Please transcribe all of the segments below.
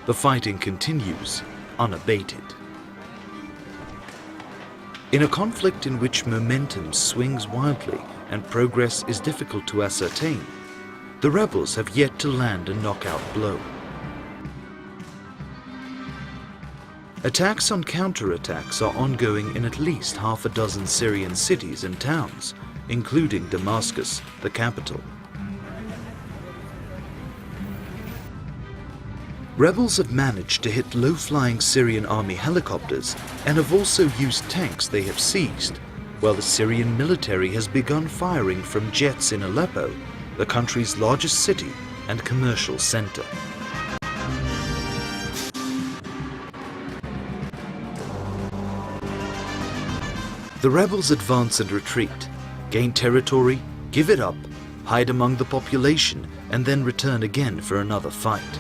The fighting continues, unabated. In a conflict in which momentum swings wildly and progress is difficult to ascertain, the rebels have yet to land a knockout blow. Attacks on counterattacks are ongoing in at least half a dozen Syrian cities and towns, including Damascus, the capital. Rebels have managed to hit low-flying Syrian army helicopters and have also used tanks they have seized, while the Syrian military has begun firing from jets in Aleppo, the country's largest city and commercial center. The rebels advance and retreat, gain territory, give it up, hide among the population, and then return again for another fight.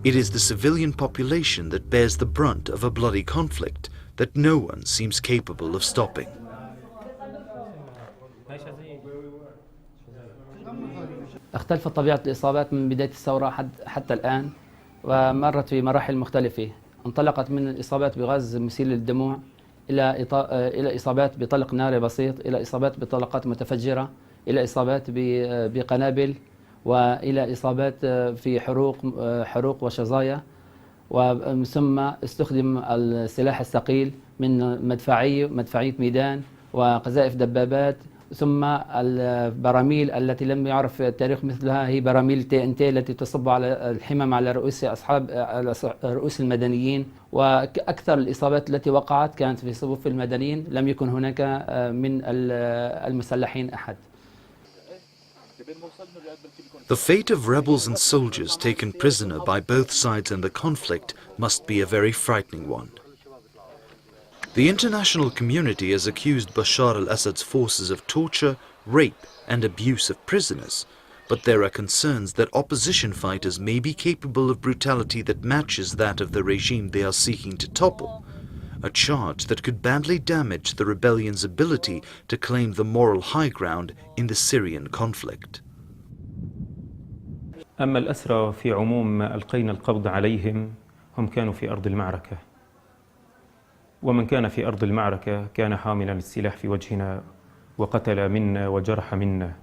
It is the civilian population that bears the brunt of a bloody conflict that no one seems capable of stopping. اختلفت طبيعة الإصابات من بداية الثورة حتى الآن، ومرت في مراحل مختلفة. انطلقت من الإصابات بغاز مسيل للدموع إلى إصابات بطلق ناري بسيط، إلى إصابات بطلقات متفجرة، إلى إصابات بقنابل، وإلى إصابات في حروق وشظايا، ثم استخدم السلاح الثقيل من مدفعية ميدان وقذائف دبابات، ثم البراميل التي لم يعرف التاريخ مثلها هي براميل TNT التي تصب على الحمم على رؤوس المدنيين. وأكثر الإصابات التي وقعت كانت في صفوف المدنيين، لم يكن هناك من المسلحين أحد. The fate of rebels and soldiers taken prisoner by both sides in the conflict must be a very frightening one. The international community has accused Bashar al-Assad's forces of torture, rape, and abuse of prisoners, but there are concerns that opposition fighters may be capable of brutality that matches that of the regime they are seeking to topple, a charge that could badly damage the rebellion's ability to claim the moral high ground in the Syrian conflict. أما الأسرى في عموم ما ألقينا القبض عليهم هم كانوا في أرض المعركة، ومن كان في أرض المعركة كان حاملا السلاح في وجهنا وقتل منا وجرح منا،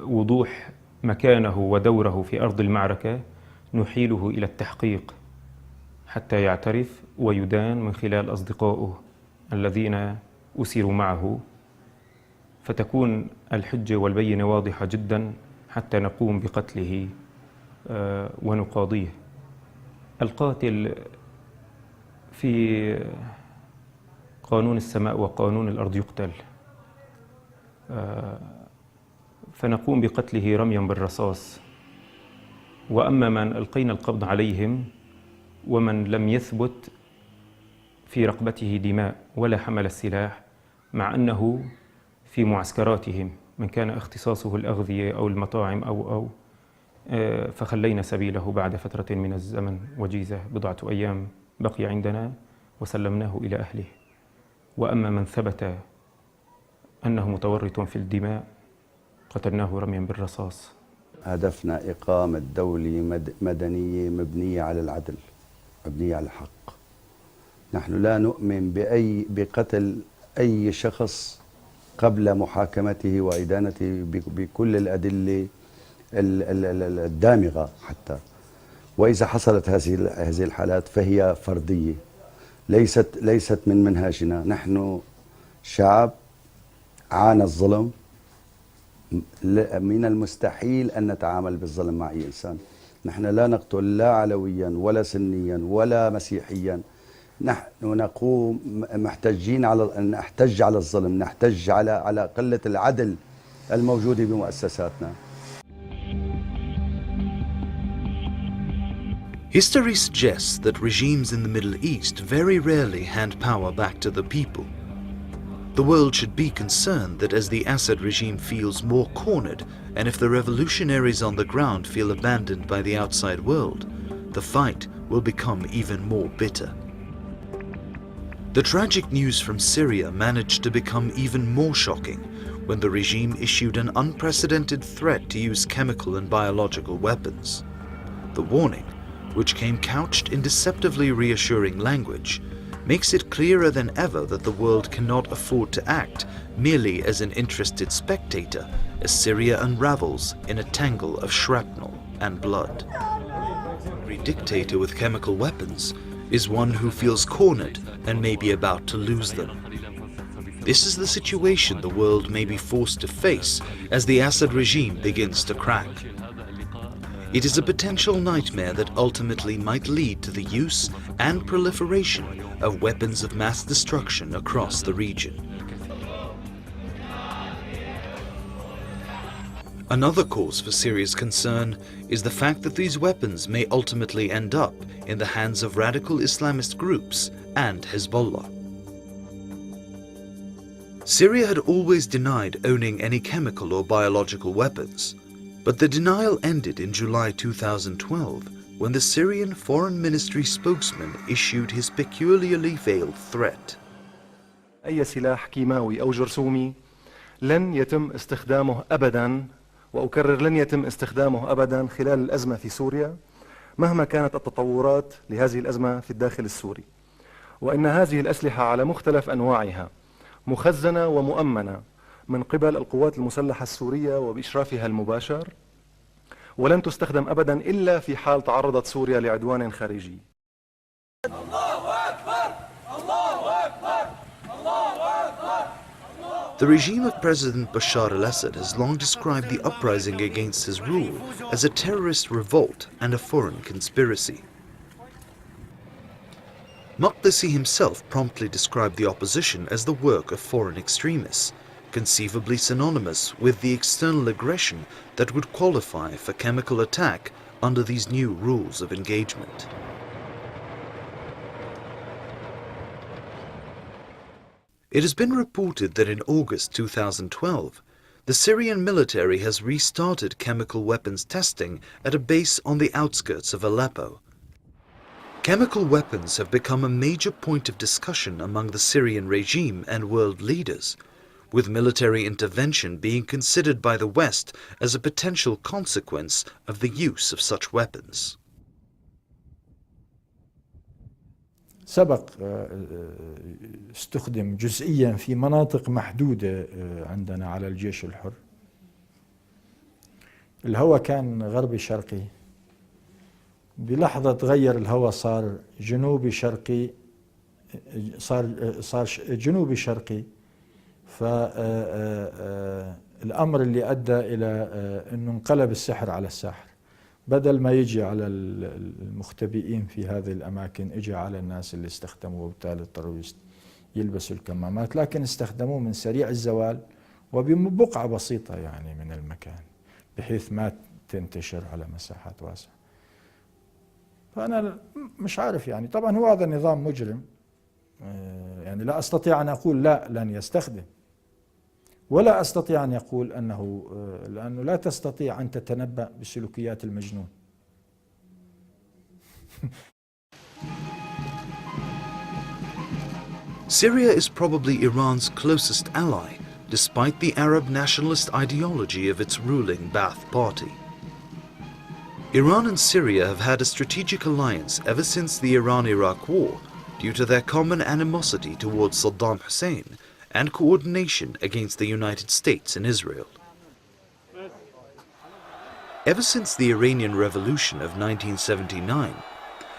وضوح مكانه ودوره في أرض المعركة نحيله إلى التحقيق حتى يعترف ويدان من خلال أصدقائه الذين أسروا معه، فتكون الحجة والبينة واضحة جدا حتى نقوم بقتله ونقاضيه. القاتل في قانون السماء وقانون الأرض يقتل، فنقوم بقتله رميا بالرصاص. وأما من ألقينا القبض عليهم ومن لم يثبت في رقبته دماء ولا حمل السلاح، مع أنه في معسكراتهم من كان اختصاصه الأغذية أو المطاعم أو فخلينا سبيله بعد فترة من الزمن وجيزة، بضعة أيام بقي عندنا وسلمناه إلى أهله. وأما من ثبت أنه متورط في الدماء قتلناه رميا بالرصاص. هدفنا إقامة دولة مدنية مبنية على العدل، مبنية على الحق. نحن لا نؤمن بقتل أي شخص قبل محاكمته وإدانته بكل الأدلة الدامغة حتى. وإذا حصلت هذه الحالات فهي فردية، ليست من منهاجنا. نحن شعب عانى الظلم، من المستحيل أن نتعامل بالظلم مع أي إنسان. نحن لا نقتل لا علويا ولا سنيا ولا مسيحيا. نحن نقوم محتجين على أن نحتج على الظلم، نحتج على قلة العدل الموجودة بمؤسساتنا. History suggests that regimes in the Middle East very rarely hand power back to the people. The world should be concerned that as the Assad regime feels more cornered, and if the revolutionaries on the ground feel abandoned by the outside world, the fight will become even more bitter. The tragic news from Syria managed to become even more shocking when the regime issued an unprecedented threat to use chemical and biological weapons. The warning, which came couched in deceptively reassuring language, makes it clearer than ever that the world cannot afford to act merely as an interested spectator as Syria unravels in a tangle of shrapnel and blood. Every dictator with chemical weapons is one who feels cornered and may be about to lose them. This is the situation the world may be forced to face as the Assad regime begins to crack. It is a potential nightmare that ultimately might lead to the use and proliferation of weapons of mass destruction across the region. Another cause for serious concern is the fact that these weapons may ultimately end up in the hands of radical Islamist groups and Hezbollah. Syria had always denied owning any chemical or biological weapons, but the denial ended in July 2012 when the Syrian Foreign Ministry spokesman issued his peculiarly veiled threat. أي سلاح كيماوي أو جرثومي لن يتم استخدامه أبداً، وأكرر لن يتم استخدامه أبداً خلال الأزمة في سوريا مهما كانت التطورات لهذه الأزمة في الداخل السوري، وإن هذه الأسلحة على مختلف أنواعها مخزنة ومؤمنة من قبل القوات المسلحة السورية وبإشرافها المباشر، ولن تستخدم أبداً إلا في حال تعرضت سوريا لعدوان خارجي. The regime of President Bashar al-Assad has long described the uprising against his rule as a terrorist revolt and a foreign conspiracy. Maqdisi himself promptly described the opposition as the work of foreign extremists, conceivably synonymous with the external aggression that would qualify for chemical attack under these new rules of engagement. It has been reported that in August 2012, the Syrian military has restarted chemical weapons testing at a base on the outskirts of Aleppo. Chemical weapons have become a major point of discussion among the Syrian regime and world leaders, with military intervention being considered by the West as a potential consequence of the use of such weapons. سبق استخدم جزئيا في مناطق محدودة عندنا على الجيش الحر. الهواء كان غربي شرقي، بلحظة تغير الهواء صار جنوبي شرقي، صار جنوبي شرقي، فالأمر اللي أدى إلى أنه انقلب السحر على الساحر. بدل ما يجي على المختبئين في هذه الأماكن اجى على الناس اللي استخدموه، وبالتالي اضطروا يلبسوا الكمامات، لكن استخدموه من سريع الزوال وببقعة بسيطة يعني من المكان بحيث ما تنتشر على مساحات واسعة. فأنا مش عارف يعني، طبعا هو هذا النظام مجرم، يعني لا أستطيع أن أقول لا لن يستخدم، ولا أستطيع أن يقول أنه، لأنه لا تستطيع أن تتنبأ بسلوكيات المجنون. Syria is probably Iran's closest ally, despite the Arab nationalist ideology of its ruling Ba'ath Party. Iran and Syria have had a strategic alliance ever since the Iran-Iraq War due to their common animosity towards Saddam Hussein and coordination against the United States and Israel. Ever since the Iranian Revolution of 1979,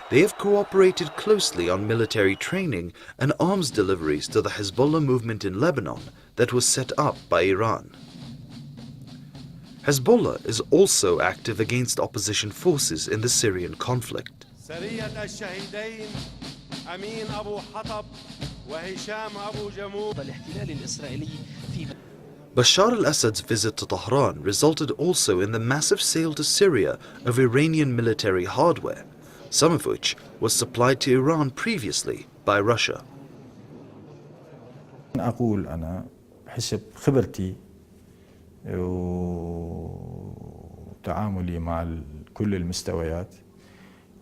they have cooperated closely on military training and arms deliveries to the Hezbollah movement in Lebanon that was set up by Iran. Hezbollah is also active against opposition forces in the Syrian conflict. Bashar al-Assad's visit to Tehran resulted also in the massive sale to Syria of Iranian military hardware, some of which was supplied to Iran previously by Russia. أقول أنا حسب خبرتي وتعاملي مع كل المستويات،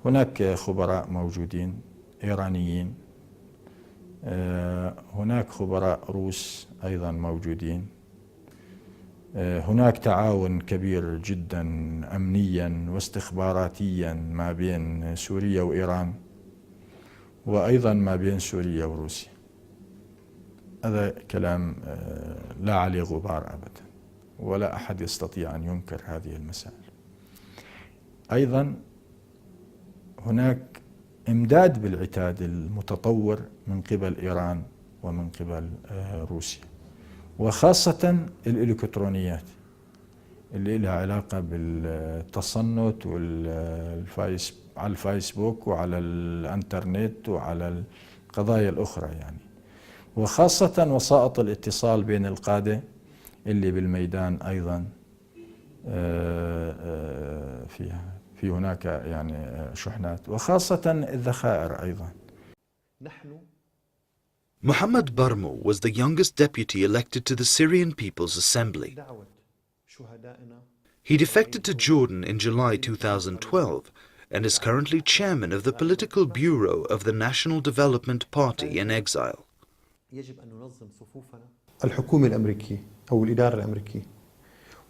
هناك خبراء موجودين إيرانيين هناك خبراء روس أيضا موجودين. هناك تعاون كبير جدا أمنيا واستخباراتيا ما بين سوريا وإيران، وأيضا ما بين سوريا وروسيا. هذا كلام لا عليه غبار أبدا، ولا أحد يستطيع أن ينكر هذه المسائل. أيضا هناك إمداد بالعتاد المتطور من قبل إيران ومن قبل روسيا، وخاصة الإلكترونيات اللي لها علاقة بالتصنت على الفيسبوك وعلى الانترنت وعلى القضايا الأخرى يعني، وخاصة وسائط الاتصال بين القادة اللي بالميدان أيضا في هناك يعني شحنات، وخاصة الذخائر أيضا. Muhammad Barmo was the youngest deputy elected to the Syrian People's Assembly. He defected to Jordan in July 2012 and is currently chairman of the political bureau of the National Development Party in exile. الحكومة الأمريكية أو الإدارة الأمريكية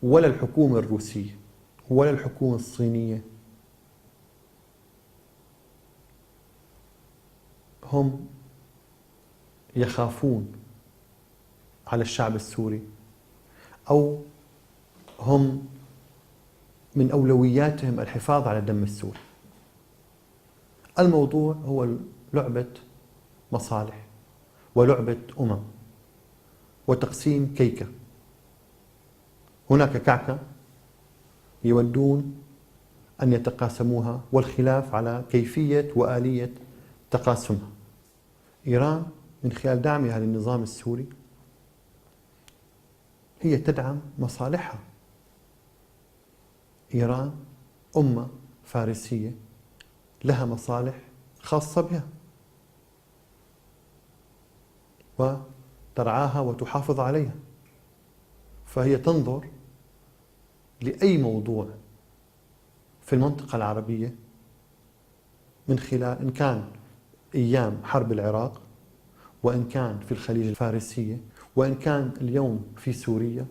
ولا الحكومة الروسية ولا الحكومة الصينية هم يخافون على الشعب السوري، أو هم من أولوياتهم الحفاظ على الدم السوري. الموضوع هو لعبة مصالح ولعبة وتقسيم كيكة. هناك كعكة يودون أن يتقاسموها، والخلاف على كيفية وآلية تقاسمها. إيران من خلال دعمها للنظام السوري هي تدعم مصالحها. إيران أمة فارسية لها مصالح خاصة بها وترعاها وتحافظ عليها، فهي تنظر لأي موضوع في المنطقة العربية من خلال إن كان أيام حرب العراق، وإن كان في الخليج الفارسية، وإن كان اليوم في سوريا،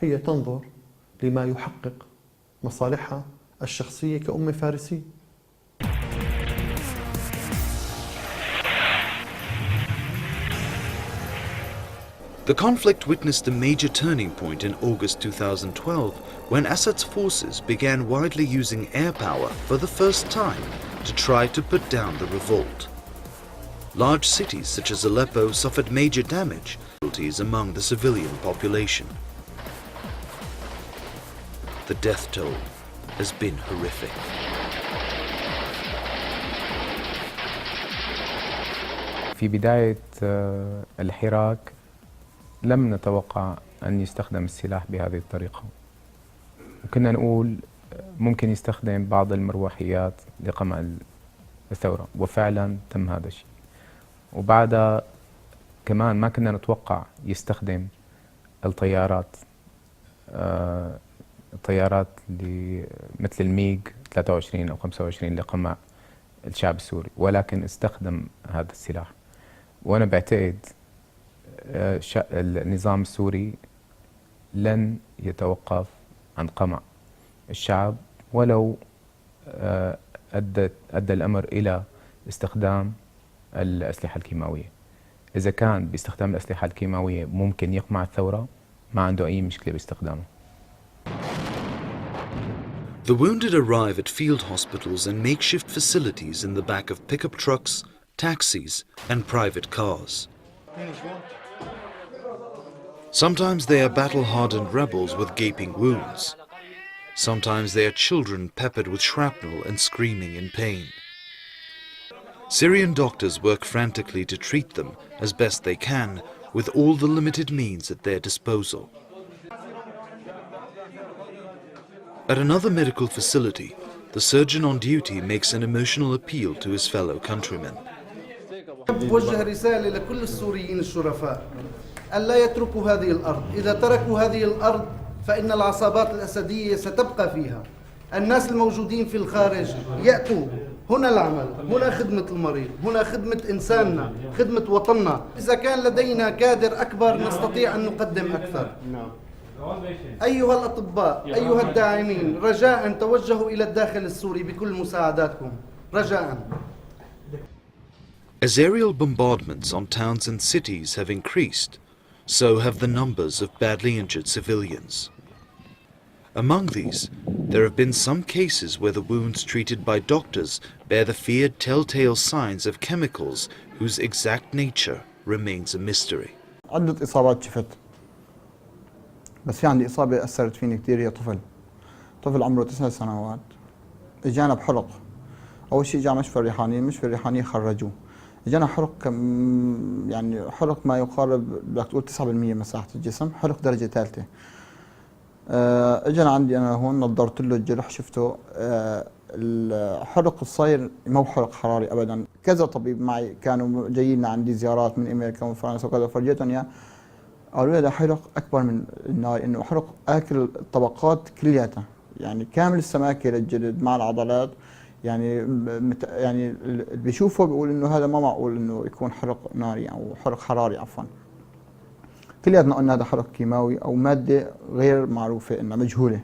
هي تنظر لما يحقق مصالحها الشخصية كأمة فارسية. The conflict witnessed a major turning point in August 2012 when Assad's forces began widely using air power for the first time to try to put down the revolt. Large cities such as Aleppo suffered major damage among the civilian population. The death toll has been horrific. في بداية الحراك لم نتوقع أن يستخدم السلاح بهذه الطريقة، وكنا نقول ممكن يستخدم بعض المروحيات لقمع الثورة، وفعلا تم هذا الشيء. وبعدها كمان ما كنا نتوقع يستخدم الطيارات مثل الميغ 23 أو 25 لقمع الشعب السوري، ولكن استخدم هذا السلاح. وأنا بعتقد النظام السوري لن يتوقف عن قمع الشعب ولو أدى الأمر إلى استخدام الأسلحة الكيماوية. إذا كان باستخدام الأسلحة الكيماوية ممكن يقمع الثورة، ما عنده أي مشكلة باستخدامه. The wounded arrive at field hospitals and makeshift facilities in the back of pickup trucks, taxis, and private cars. Sometimes they are battle-hardened rebels with gaping wounds. Sometimes they are children peppered with shrapnel and screaming in pain. Syrian doctors work frantically to treat them as best they can with all the limited means at their disposal. At another medical facility, the surgeon on duty makes an emotional appeal to his fellow countrymen. وجه رسالة لكل السوريين الشرفاء ألا يتركوا هذه الأرض. إذا تركوا هذه الأرض فإن العصابات الأسدية ستبقى فيها. الناس الموجودين في الخارج يأتوا هنا العمل، هنا خدمة المريض، هنا خدمة إنساننا، خدمة وطننا. إذا كان لدينا كادر أكبر نستطيع أن نقدم أكثر. أيها الأطباء، أيها الداعمين، رجاء توجهوا إلى الداخل السوري بكل مساعداتكم، رجاء. As aerial bombardments on towns and cities have increased, so have the numbers of badly injured civilians. Among these, there have been some cases where the wounds treated by doctors bear the feared telltale signs of chemicals whose exact nature remains a mystery. عدة إصابات شفت، بس في عندي إصابة أثرت فيني كثير، هي طفل عمره 9 سنوات اجانا بحرق. أول شيء جاء المشفى الريحانية خرجوه، اجانا حرق يعني حرق ما يقارب بدك تقول 9% مساحة الجسم، حرق درجة ثالثة. اجانا عندي انا هون نظرت له الجرح شفته. الحرق الصاير مو حرق حراري ابدا. كذا طبيب معي كانوا جايين عندي زيارات من امريكا ومن فرنسا وكذا، فرجيتهم اياه قالوا لي ده حرق اكبر من النار، انه حرق اكل الطبقات كلياتها، يعني كامل السماكه للجلد مع العضلات. يعني اللي بيشوفه بيقول انه هذا ما معقول انه يكون حرق ناري او حرق حراري عفوا. كلياتنا قلنا هذا حرق كيماوي او ماده غير معروفه انها مجهوله.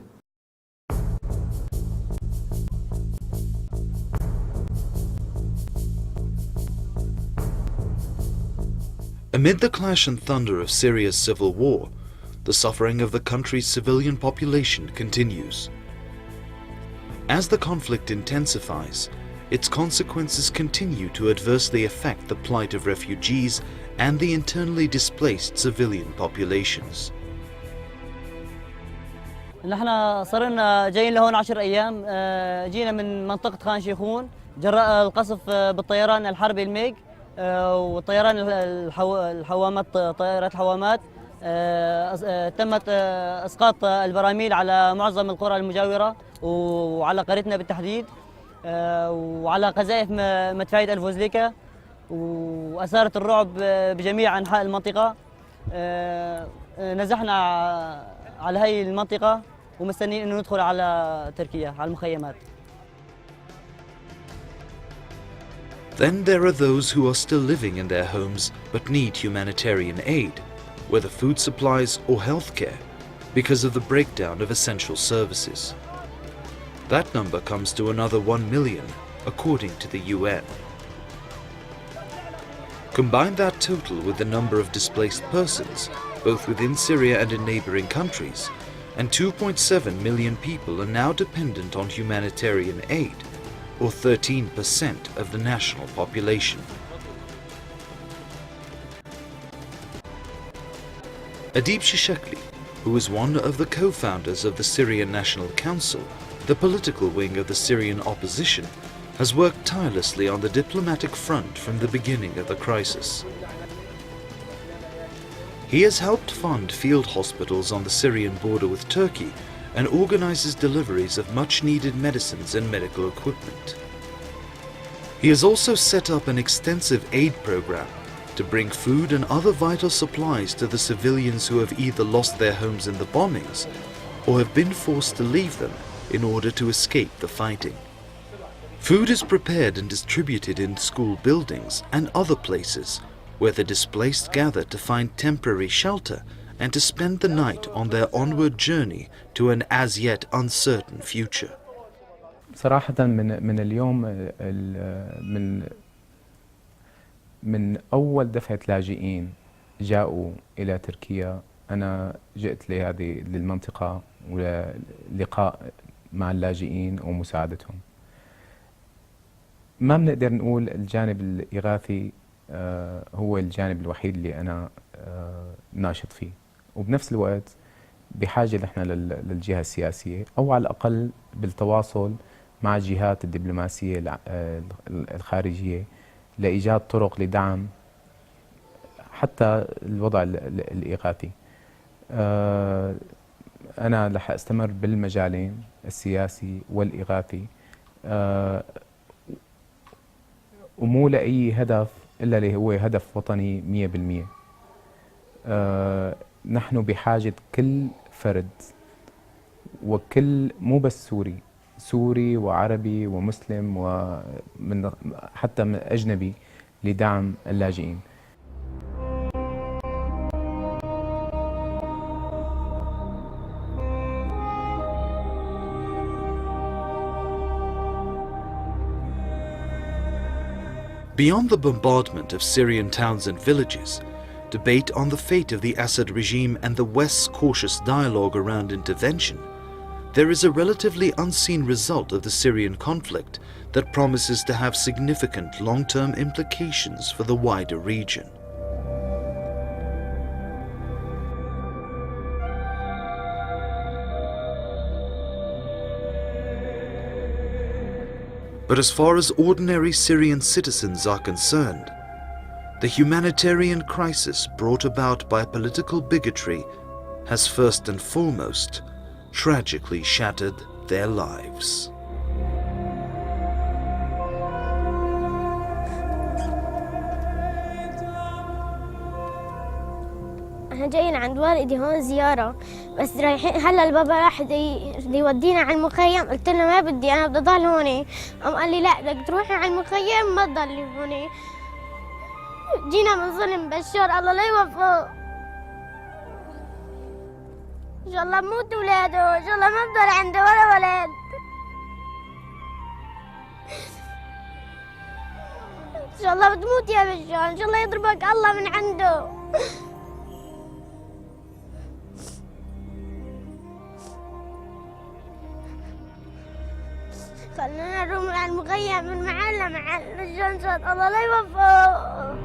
Amid the clash and thunder of Syria's civil war, the suffering of the country's civilian population continues. As the conflict intensifies, its consequences continue to adversely affect the plight of refugees and the internally displaced civilian populations. نحن صرنا جايين لهون 10 أيام. جينا من منطقة خان شيخون جراء القصف بالطيران الحربي الميج وطيران الحوامات، طائرات الحوامات. تمت اسقاط البراميل على معظم القرى المجاوره وعلى قريتنا بالتحديد، وعلى قذائف مدفعيه الفوزليكا، واثارت الرعب بجميع انحاء المنطقه. نزحنا على هي المنطقه ومستنيين انه ندخل على تركيا على المخيمات. Then there are those who are still living in their homes but need humanitarian aid, whether food supplies or healthcare, because of the breakdown of essential services. That number comes to another 1 million, according to the UN. Combine that total with the number of displaced persons, both within Syria and in neighboring countries, and 2.7 million people are now dependent on humanitarian aid, or 13% of the national population. Adib Shishakli, who is one of the co-founders of the Syrian National Council, the political wing of the Syrian opposition, has worked tirelessly on the diplomatic front from the beginning of the crisis. He has helped fund field hospitals on the Syrian border with Turkey and organizes deliveries of much-needed medicines and medical equipment. He has also set up an extensive aid program to bring food and other vital supplies to the civilians who have either lost their homes in the bombings or have been forced to leave them in order to escape the fighting. Food is prepared and distributed in school buildings and other places where the displaced gather to find temporary shelter and to spend the night on their onward journey to an as yet uncertain future. صراحة من اليوم من أول دفعة لاجئين جاءوا إلى تركيا، أنا جئت لهذه المنطقة ولقاء مع اللاجئين ومساعدتهم. ما بنقدر نقول الجانب الإغاثي هو الجانب الوحيد اللي أنا ناشط فيه، وبنفس الوقت بحاجة نحن للجهة السياسية أو على الأقل بالتواصل مع الجهات الدبلوماسية الخارجية لإيجاد طرق لدعم حتى الوضع الإغاثي. أنا رح أستمر بالمجالين السياسي والإغاثي، ومو لأي هدف إلا اللي هو هدف وطني 100%. نحن بحاجة كل فرد وكل مو بس سوري سوري وعربي ومسلم ومن حتى من أجنبي لدعم اللاجئين. Beyond the bombardment of Syrian towns and villages, debate on the fate of the Assad regime and the West's cautious dialogue around intervention, there is a relatively unseen result of the Syrian conflict that promises to have significant long-term implications for the wider region. But as far as ordinary Syrian citizens are concerned, the humanitarian crisis brought about by political bigotry has first and foremost tragically shattered their lives. احنا جايين عند والدي هون زيارة، بس رايحين هلا البابا راح يودينا على المخيم. قلت له ما بدي، انا بدي اضل هون. قام قال لي لا، بدك تروحي على المخيم ما تضلي هون. جينا من ظلم بشار، الله لا يوفقه. ان شاء الله بموت ولاده، ان شاء الله ما بضل عنده ولا ولد. ان شاء الله بتموت يا بشار، ان شاء الله يضربك الله من عنده. خلينا نروح على المخيم من محل لمحل، الله لا يوفقه.